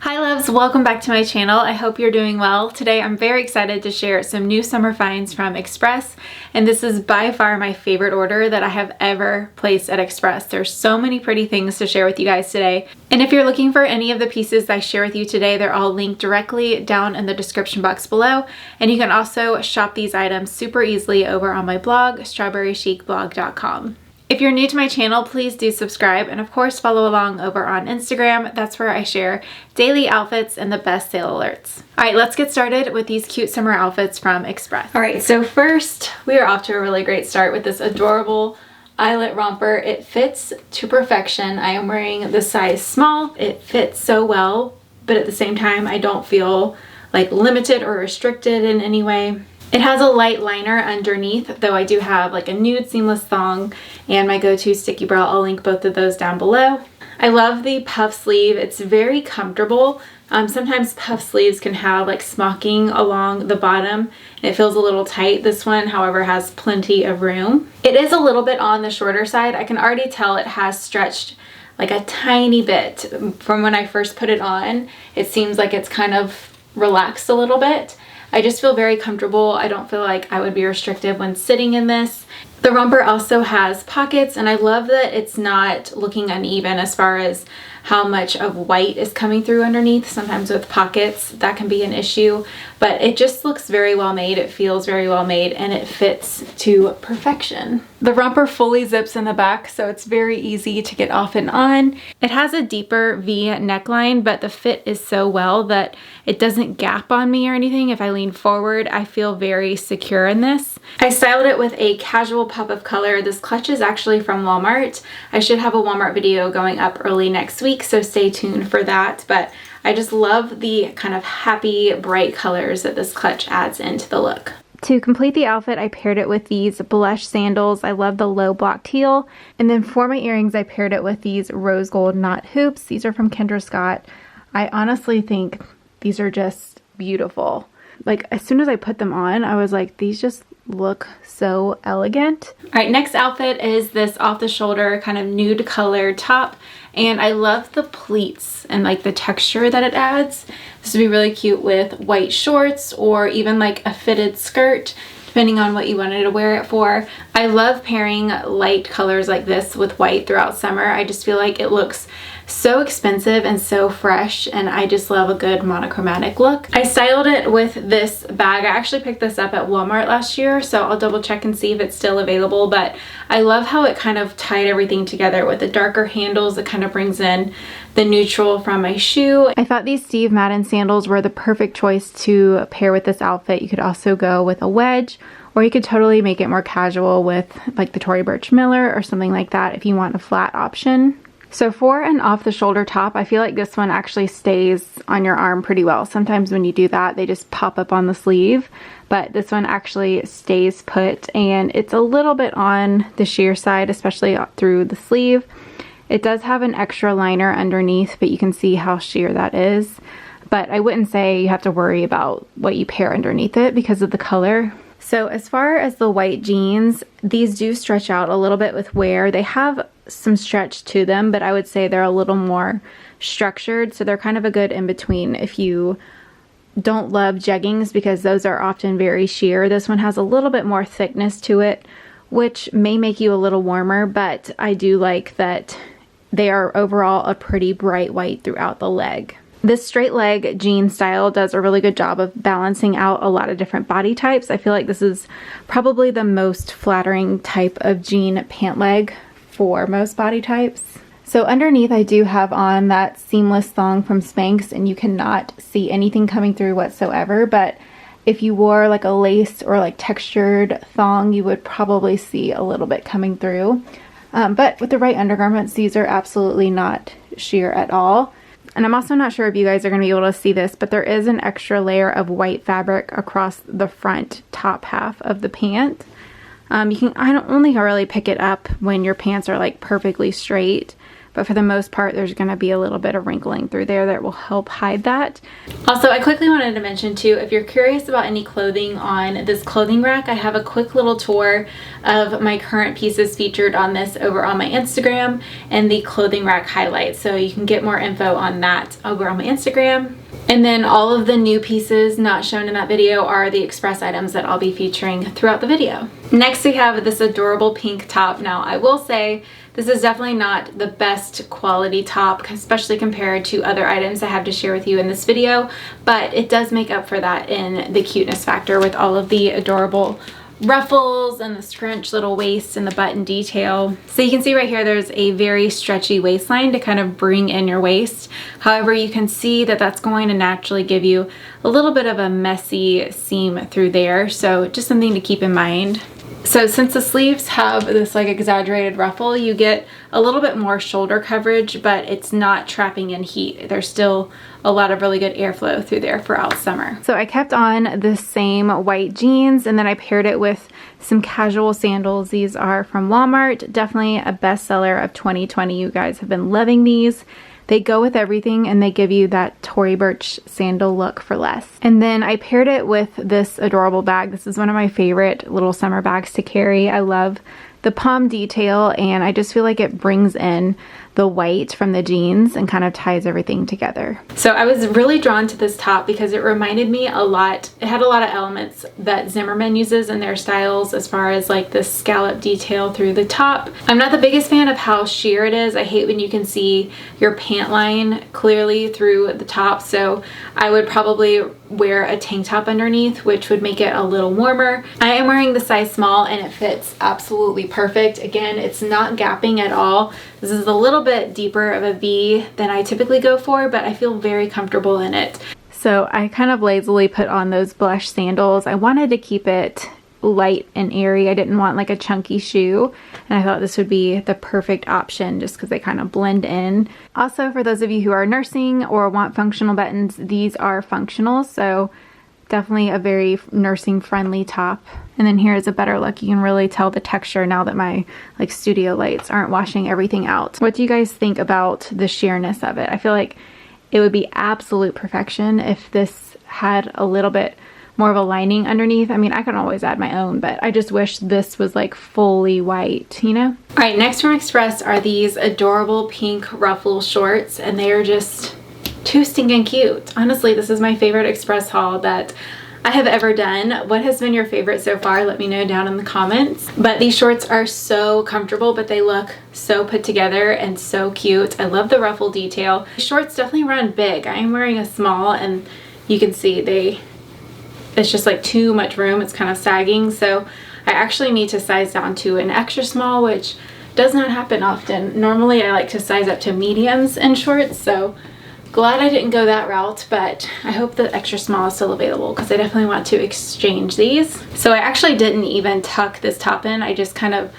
Hi loves, welcome back to my channel. I hope you're doing well. Today I'm very excited to share some new summer finds from Express, and this is by far my favorite order that I have ever placed at Express. There's so many pretty things to share with you guys today. And if you're looking for any of the pieces I share with you today, they're all linked directly down in the description box below. And you can also shop these items super easily over on my blog, strawberrychicblog.com. If you're new to my channel, please do subscribe and of course follow along over on Instagram. That's where I share daily outfits and the best sale alerts. All right, let's get started with these cute summer outfits from Express. All right, so first we are off to a really great start with this adorable Eyelet Romper. It fits to perfection. I am wearing the size small. It fits so well, but at the same time, I don't feel like limited or restricted in any way. It has a light liner underneath, though I do have like a nude seamless thong and my go-to sticky bra. I'll link both of those down below. I love the puff sleeve. It's very comfortable. Sometimes puff sleeves can have like smocking along the bottom and it feels a little tight. This one, however, has plenty of room. It is a little bit on the shorter side. I can already tell it has stretched like a tiny bit from when I first put it on. It seems like it's kind of relaxed a little bit. I just feel very comfortable. I don't feel like I would be restrictive when sitting in this. The romper also has pockets, and I love that it's not looking uneven as far as how much of white is coming through underneath. Sometimes with pockets that can be an issue, but it just looks very well made. It feels very well made and it fits to perfection. The romper fully zips in the back, so it's very easy to get off and on. It has a deeper V neckline, but the fit is so well that it doesn't gap on me or anything. If I lean forward, I feel very secure in this. I styled it with a casual pop of color. This clutch is actually from Walmart. I should have a Walmart video going up early next week, so stay tuned for that. But I just love the kind of happy, bright colors that this clutch adds into the look. To complete the outfit, I paired it with these blush sandals. I love the low block teal. And then for my earrings, I paired it with these rose gold knot hoops. These are from Kendra Scott. I honestly think these are just beautiful. Like, as soon as I put them on, I was like, these just look so elegant. All right, next outfit is this off the shoulder kind of nude colored top, and I love the pleats and like the texture that it adds. This would be really cute with white shorts or even like a fitted skirt, depending on what you wanted to wear it for. I love pairing light colors like this with white throughout summer. I just feel like it looks so expensive and so fresh, and I just love a good monochromatic look. I styled it with this bag. I actually picked this up at Walmart last year, so I'll double check and see if it's still available, but I love how it kind of tied everything together with the darker handles. It kind of brings in the neutral from my shoe. I thought these Steve Madden sandals were the perfect choice to pair with this outfit. You could also go with a wedge, or you could totally make it more casual with like the Tory Burch Miller or something like that if you want a flat option. So for an off the shoulder top, I feel like this one actually stays on your arm pretty well. Sometimes when you do that, they just pop up on the sleeve, but this one actually stays put, and it's a little bit on the sheer side, especially through the sleeve. It does have an extra liner underneath, but you can see how sheer that is. But I wouldn't say you have to worry about what you pair underneath it because of the color. So as far as the white jeans, these do stretch out a little bit with wear. They have some stretch to them, but I would say they're a little more structured. So they're kind of a good in-between if you don't love jeggings, because those are often very sheer. This one has a little bit more thickness to it, which may make you a little warmer, but I do like that they are overall a pretty bright white throughout the leg. This straight leg jean style does a really good job of balancing out a lot of different body types. I feel like this is probably the most flattering type of jean pant leg for most body types. So underneath I do have on that seamless thong from Spanx, and you cannot see anything coming through whatsoever, but if you wore like a lace or like textured thong, you would probably see a little bit coming through. But with the right undergarments, these are absolutely not sheer at all. And I'm also not sure if you guys are going to be able to see this, but there is an extra layer of white fabric across the front top half of the pant. I don't only really pick it up when your pants are like perfectly straight, but for the most part there's going to be a little bit of wrinkling through there that will help hide that. Also, I quickly wanted to mention too, if you're curious about any clothing on this clothing rack, I have a quick little tour of my current pieces featured on this over on my Instagram and the clothing rack highlights, so you can get more info on that over on my Instagram. And then all of the new pieces not shown in that video are the Express items that I'll be featuring throughout the video. Next we have this adorable pink top. Now I will say this is definitely not the best quality top, especially compared to other items I have to share with you in this video, but it does make up for that in the cuteness factor with all of the adorable ruffles and the scrunch little waist and the button detail. So you can see right here there's a very stretchy waistline to kind of bring in your waist. However, you can see that that's going to naturally give you a little bit of a messy seam through there, so just something to keep in mind. So since the sleeves have this like exaggerated ruffle, you get a little bit more shoulder coverage, but it's not trapping in heat. There's still a lot of really good airflow through there throughout summer. So I kept on the same white jeans and then I paired it with some casual sandals. These are from Walmart, definitely a bestseller of 2020. You guys have been loving these. They go with everything and they give you that Tory Burch sandal look for less. And then I paired it with this adorable bag. This is one of my favorite little summer bags to carry. I love the palm detail and I just feel like it brings in the white from the jeans and kind of ties everything together. So I was really drawn to this top because it reminded me a lot, it had a lot of elements that Zimmermann uses in their styles as far as like the scallop detail through the top. I'm not the biggest fan of how sheer it is. I hate when you can see your pant line clearly through the top, so I would probably wear a tank top underneath, which would make it a little warmer. I am wearing the size small and it fits absolutely perfect. Again, it's not gapping at all. This is a little bit deeper of a V than I typically go for, but I feel very comfortable in it. So I kind of lazily put on those blush sandals. I wanted to keep it light and airy. I didn't want like a chunky shoe, and I thought this would be the perfect option just because they kind of blend in. Also, for those of you who are nursing or want functional buttons, these are functional, so definitely a very nursing friendly top. And then here's a better look. You can really tell the texture now that my like studio lights aren't washing everything out. What do you guys think about the sheerness of it? I feel like it would be absolute perfection if this had a little bit more of a lining underneath. I mean, I can always add my own, but I just wish this was like fully white, you know? All right, next from Express are these adorable pink ruffle shorts, and they are just too stinking cute. Honestly, this is my favorite Express haul that I have ever done. What has been your favorite so far? Let me know down in the comments. But these shorts are so comfortable, but they look so put together and so cute. I love the ruffle detail. These shorts definitely run big. I am wearing a small and you can see it's just like too much room. It's kind of sagging. So I actually need to size down to an extra small, which does not happen often. Normally I like to size up to mediums in shorts, so glad I didn't go that route, but I hope the extra small is still available because I definitely want to exchange these. So I actually didn't even tuck this top in. I just kind of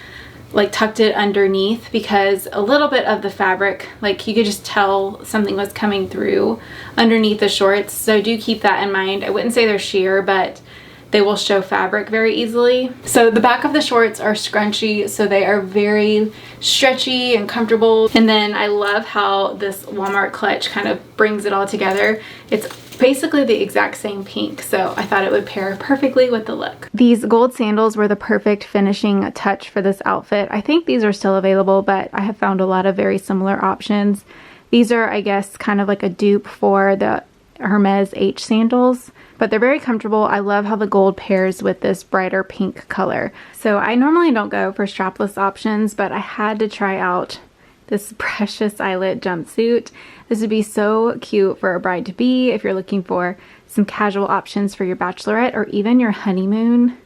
like tucked it underneath because a little bit of the fabric, like you could just tell something was coming through underneath the shorts. So do keep that in mind. I wouldn't say they're sheer, but they will show fabric very easily. So the back of the shorts are scrunchy, so they are very stretchy and comfortable. And then I love how this Walmart clutch kind of brings it all together. It's basically the exact same pink, so I thought it would pair perfectly with the look. These gold sandals were the perfect finishing touch for this outfit. I think these are still available, but I have found a lot of very similar options. These are, I guess, kind of like a dupe for the Hermes H sandals, but they're very comfortable. I love how the gold pairs with this brighter pink color. So I normally don't go for strapless options, but I had to try out this precious Eyelet jumpsuit. This would be so cute for a bride-to-be if you're looking for some casual options for your bachelorette or even your honeymoon.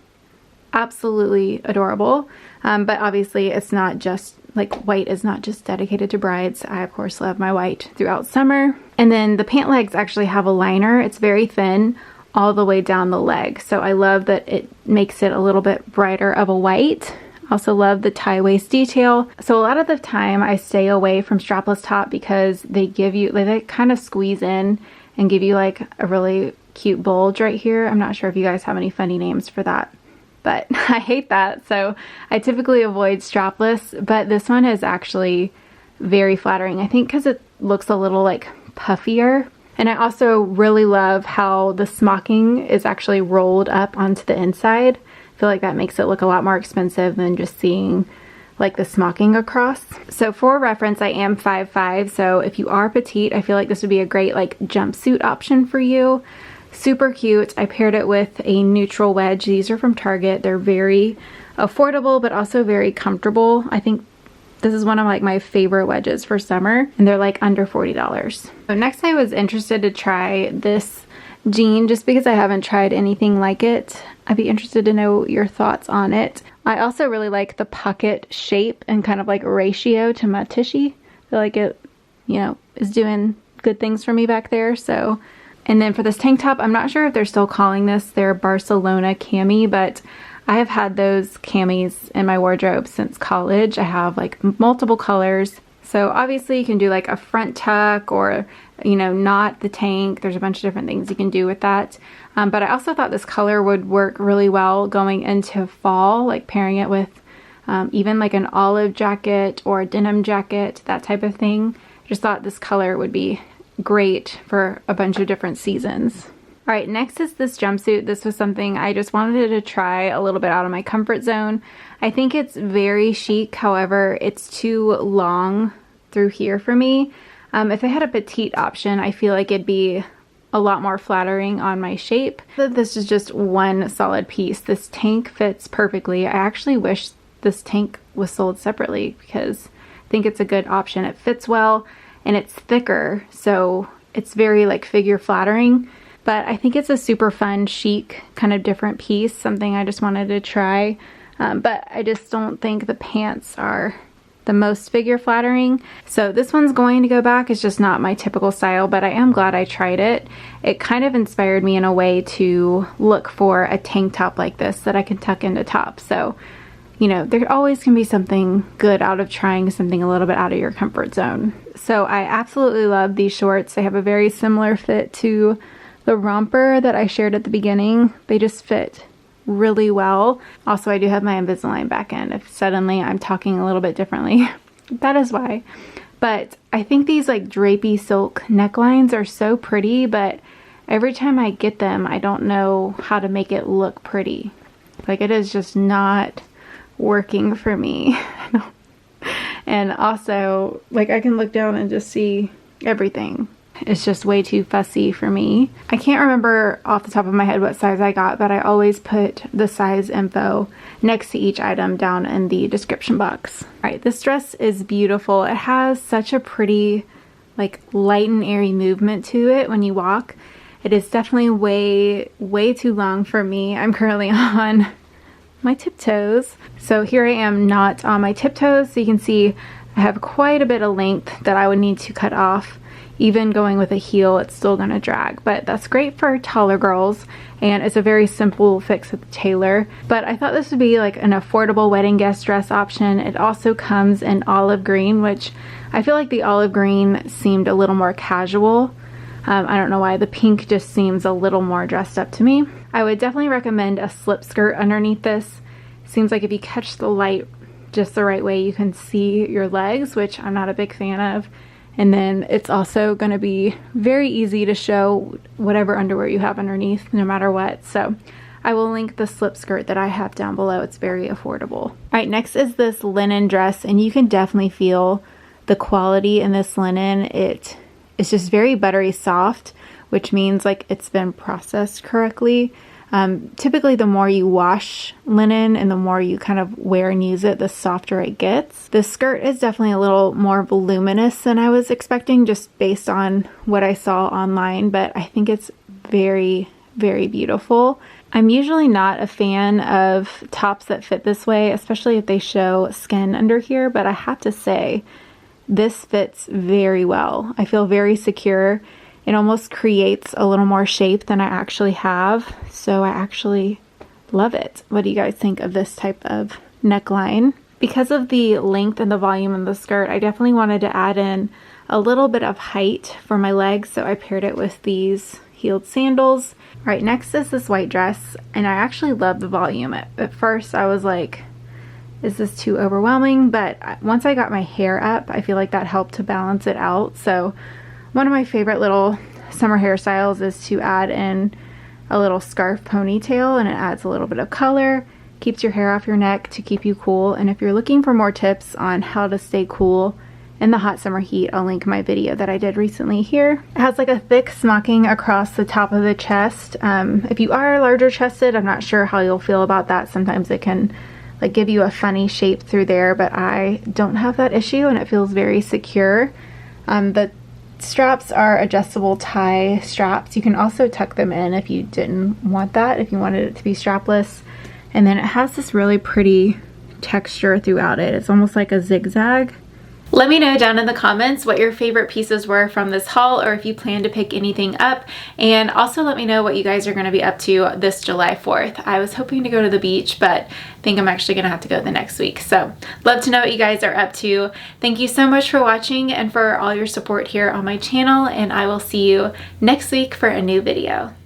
Absolutely adorable. But obviously it's not just like white is not just dedicated to brides. I of course love my white throughout summer. And then the pant legs actually have a liner. It's very thin all the way down the leg. So I love that it makes it a little bit brighter of a white. Also love the tie waist detail. So a lot of the time I stay away from strapless top because they give you, they kind of squeeze in and give you like a really cute bulge right here. I'm not sure if you guys have any funny names for that, but I hate that. So I typically avoid strapless, but this one is actually very flattering. I think because it looks a little like puffier. And I also really love how the smocking is actually rolled up onto the inside. I feel like that makes it look a lot more expensive than just seeing like the smocking across. So for reference, I am 5'5", so if you are petite, I feel like this would be a great like jumpsuit option for you. Super cute. I paired it with a neutral wedge. These are from Target. They're very affordable, but also very comfortable. I think this is one of like my favorite wedges for summer, and they're like under $40. So next I was interested to try this jean just because I haven't tried anything like it. I'd be interested to know your thoughts on it. I also really like the pocket shape and kind of like ratio to my tushy. I feel like it, you know, is doing good things for me back there. So, and then for this tank top, I'm not sure if they're still calling this their Barcelona cami, but I have had those camis in my wardrobe since college. I have like multiple colors. So obviously you can do like a front tuck or, you know, not the tank. There's a bunch of different things you can do with that. But I also thought this color would work really well going into fall, like pairing it with even like an olive jacket or a denim jacket, that type of thing. Just thought this color would be great for a bunch of different seasons. All right, next is this jumpsuit. This was something I just wanted to try a little bit out of my comfort zone. I think it's very chic, however, it's too long through here for me. If I had a petite option, I feel like it'd be a lot more flattering on my shape. But this is just one solid piece. This tank fits perfectly. I actually wish this tank was sold separately because I think it's a good option. It fits well and it's thicker, so it's very like figure flattering. But I think it's a super fun, chic, kind of different piece, something I just wanted to try. But I just don't think the pants are the most figure flattering. So this one's going to go back. It's just not my typical style, but I am glad I tried it. It kind of inspired me in a way to look for a tank top like this that I can tuck into top. So, you know, there always can be something good out of trying something a little bit out of your comfort zone. So I absolutely love these shorts. They have a very similar fit to the romper that I shared at the beginning. They just fit really well. Also, I do have my Invisalign back in. If suddenly I'm talking a little bit differently, that is why. But I think these like drapey silk necklines are so pretty, but every time I get them, I don't know how to make it look pretty. Like it is just not working for me. And also, like I can look down and just see everything. It's just way too fussy for me. I can't remember off the top of my head what size I got, but I always put the size info next to each item down in the description box. All right, this dress is beautiful. It has such a pretty, like light and airy movement to it when you walk. It is definitely way too long for me. I'm currently on my tiptoes. So here I am not on my tiptoes. So you can see I have quite a bit of length that I would need to cut off. Even going with a heel, it's still gonna drag, but that's great for taller girls, and it's a very simple fix at the tailor. But I thought this would be like an affordable wedding guest dress option. It also comes in olive green, which I feel like the olive green seemed a little more casual. I don't know why. The pink just seems a little more dressed up to me. I would definitely recommend a slip skirt underneath this. Seems like if you catch the light just the right way, you can see your legs, which I'm not a big fan of. And then it's also going to be very easy to show whatever underwear you have underneath, no matter what. So I will link the slip skirt that I have down below. It's very affordable. All right, next is this linen dress, and you can definitely feel the quality in this linen. It's just very buttery soft, which means like it's been processed correctly. Typically the more you wash linen and the more you kind of wear and use it, the softer it gets. The skirt is definitely a little more voluminous than I was expecting just based on what I saw online, but I think it's very, very beautiful. I'm usually not a fan of tops that fit this way, especially if they show skin under here, but I have to say this fits very well. I feel very secure. It almost creates a little more shape than I actually have, so I actually love it. What do you guys think of this type of neckline? Because of the length and the volume of the skirt, I definitely wanted to add in a little bit of height for my legs, so I paired it with these heeled sandals. All right, next is this white dress, and I actually love the volume. At first I was like, is this too overwhelming? But once I got my hair up, I feel like that helped to balance it out. So one of my favorite little summer hairstyles is to add in a little scarf ponytail, and it adds a little bit of color, keeps your hair off your neck to keep you cool. And if you're looking for more tips on how to stay cool in the hot summer heat, I'll link my video that I did recently here. It has like a thick smocking across the top of the chest. If you are larger chested, I'm not sure how you'll feel about that. Sometimes it can like give you a funny shape through there, but I don't have that issue and it feels very secure. The straps are adjustable tie straps. You can also tuck them in if you didn't want that, if you wanted it to be strapless. And then it has this really pretty texture throughout it. It's almost like a zigzag. Let me know down in the comments what your favorite pieces were from this haul, or if you plan to pick anything up. And also let me know what you guys are going to be up to this July 4th. I was hoping to go to the beach, but I think I'm actually going to have to go the next week. So love to know what you guys are up to. Thank you so much for watching and for all your support here on my channel, and I will see you next week for a new video.